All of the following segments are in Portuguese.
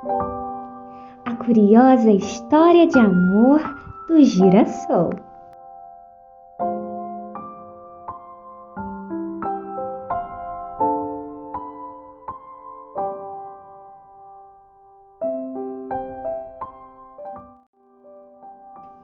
A curiosa história de amor do girassol.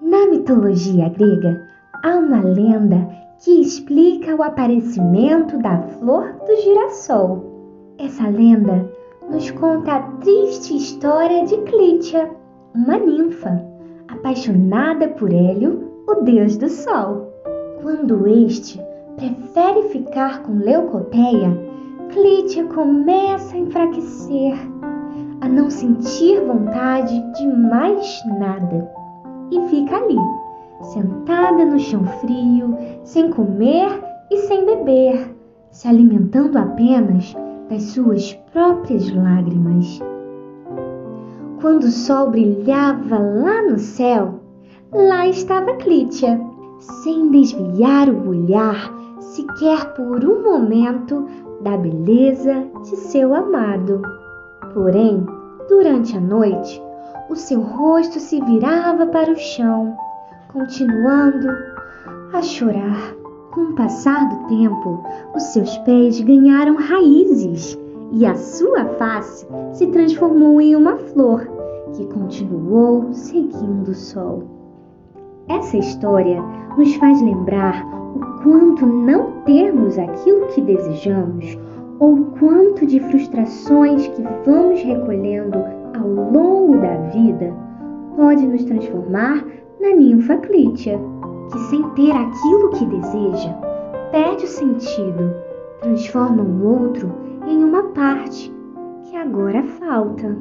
Na mitologia grega, há uma lenda que explica o aparecimento da flor do girassol. Essa lenda nos conta a triste história de Clítia, uma ninfa, apaixonada por Hélio, o deus do sol. Quando este prefere ficar com Leucoteia, Clítia começa a enfraquecer, a não sentir vontade de mais nada, e fica ali, sentada no chão frio, sem comer e sem beber, se alimentando apenas das suas próprias lágrimas. Quando o sol brilhava lá no céu, lá estava Clítia, sem desviar o olhar sequer por um momento da beleza de seu amado. Porém, durante a noite, o seu rosto se virava para o chão, continuando a chorar. Com o passar do tempo, os seus pés ganharam raízes e a sua face se transformou em uma flor que continuou seguindo o sol. Essa história nos faz lembrar o quanto não termos aquilo que desejamos ou o quanto de frustrações que vamos recolhendo ao longo da vida pode nos transformar na ninfa Clítia, que sem ter aquilo que deseja, perde o sentido, transforma um outro em uma parte que agora falta.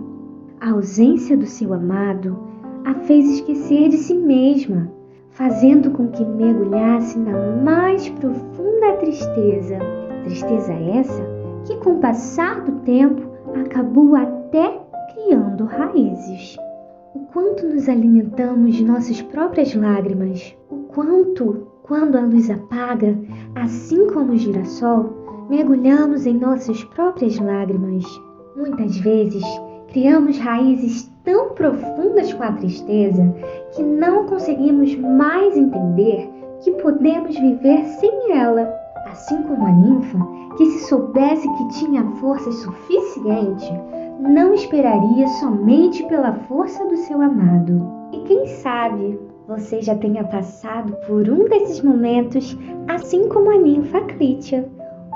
A ausência do seu amado a fez esquecer de si mesma, fazendo com que mergulhasse na mais profunda tristeza. Tristeza essa que, com o passar do tempo, acabou até criando raízes. O quanto nos alimentamos de nossas próprias lágrimas, o quanto, quando a luz apaga, assim como o girassol, mergulhamos em nossas próprias lágrimas. Muitas vezes, criamos raízes tão profundas com a tristeza que não conseguimos mais entender que podemos viver sem ela. Assim como a ninfa, que se soubesse que tinha força suficiente, não esperaria somente pela força do seu amado. E quem sabe você já tenha passado por um desses momentos, assim como a ninfa Clítia,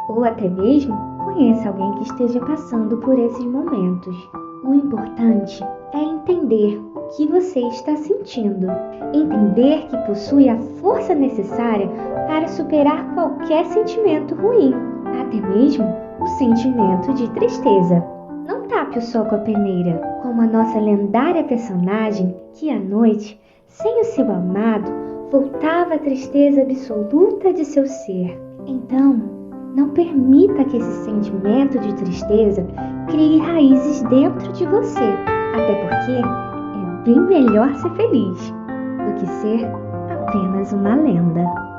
ou até mesmo conheça alguém que esteja passando por esses momentos. O importante é entender o que você está sentindo, entender que possui a força necessária para superar qualquer sentimento ruim, até mesmo o sentimento de tristeza. Não tape o sol com a peneira, como a nossa lendária personagem que à noite, sem o seu amado, voltava à tristeza absoluta de seu ser. Então, não permita que esse sentimento de tristeza crie raízes dentro de você, até porque é bem melhor ser feliz do que ser apenas uma lenda.